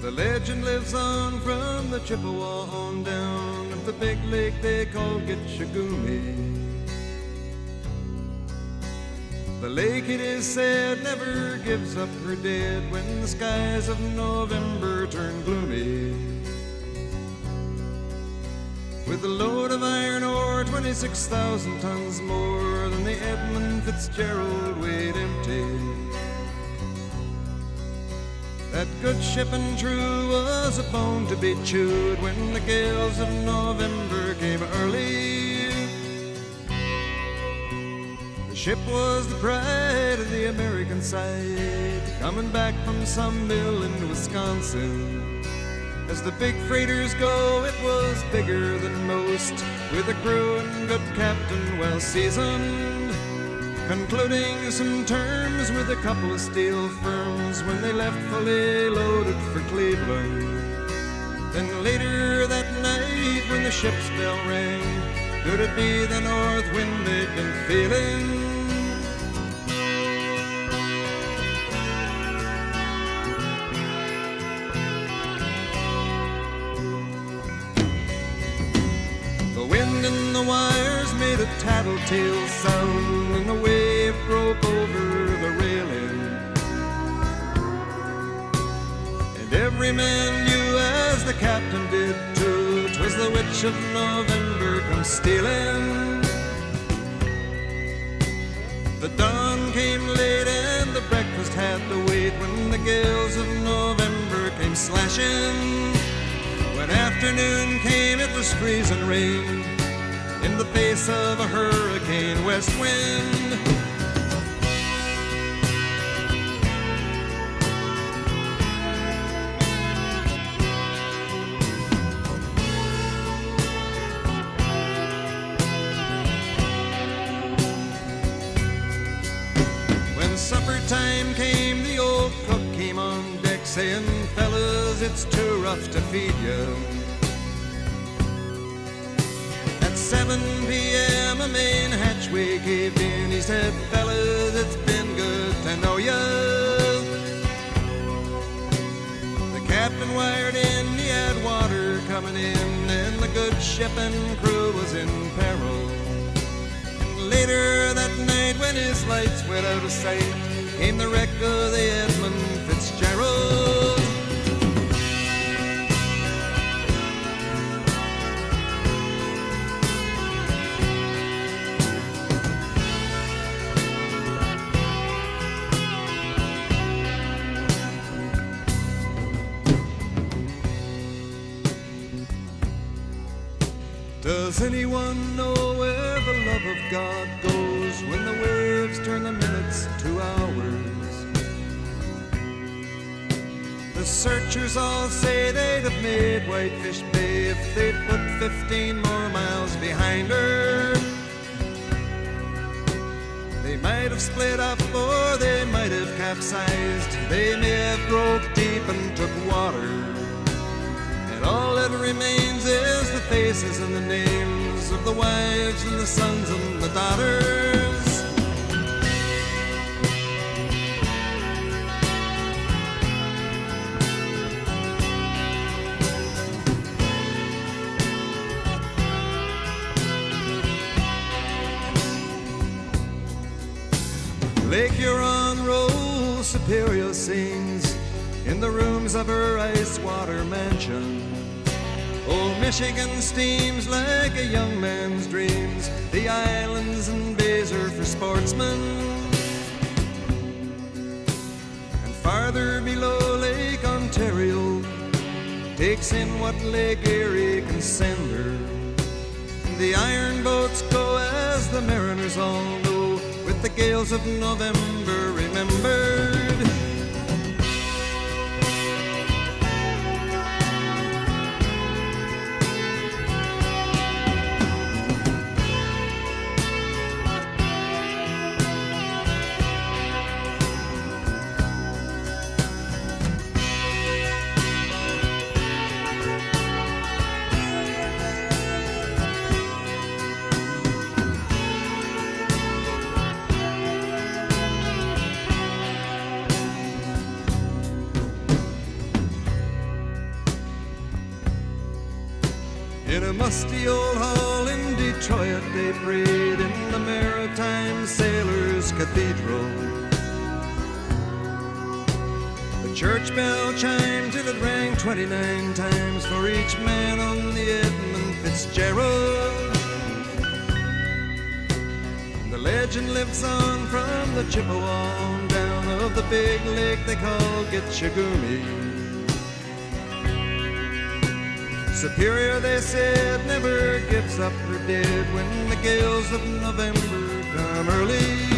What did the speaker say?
The legend lives on from the Chippewa on down of the big lake they call Gitchagumi. The lake, it is said, never gives up her dead when the skies of November turn gloomy. With a load of iron ore, 26,000 tons more than the Edmund Fitzgerald weighed empty. That good ship and true was a bone to be chewed when the gales of November came early. The ship was the pride of the American side, coming back from some mill in Wisconsin. As the big freighters go, it was bigger than most, with a crew and good captain well seasoned, concluding some terms with a couple of steel firms when they left fully loaded for Cleveland. Then later that night when the ship's bell rang, could it be the north wind they'd been feeling? And the wires made a tattletale sound, and the wave broke over the railing. And every man knew, as the captain did too, 'twas the witch of November come stealing. The dawn came late and the breakfast had to wait when the gales of November came slashing. When afternoon came, it was freezing rain in the face of a hurricane west wind. When supper time came, the old cook came on deck saying, "Fellas, it's too rough to feed you." 7 p.m. a main hatchway caved in. He said, "Fellas, it's been good to know ya." The captain wired in, he had water coming in, and the good ship and crew was in peril. And later that night, when his lights went out of sight, came the wreck of the Edmund Fitzgerald. Does anyone know where the love of God goes when the waves turn the minutes to hours? The searchers all say they'd have made Whitefish Bay if they'd put 15 more miles behind her. They might have split up or they might have capsized. They may have broke deep and took water. And all that remains is the faces and the names of the wives and the sons and the daughters. Lake Huron rolls Superior sings in the rooms of her ice water mansion. Old Michigan steams like a young man's dreams. The islands and bays are for sportsmen. And farther below, Lake Ontario takes in what Lake Erie can send her. And the iron boats go, as the mariners all know, with the gales of November remembered. In a musty old hall in Detroit, they prayed in the Maritime Sailors' Cathedral. The church bell chimed till it rang 29 times for each man on the Edmund Fitzgerald. The legend lives on from the Chippewa on down of the big lake they call Gitchagumi. Superior, they said, never gives up her dead when the gales of November come early.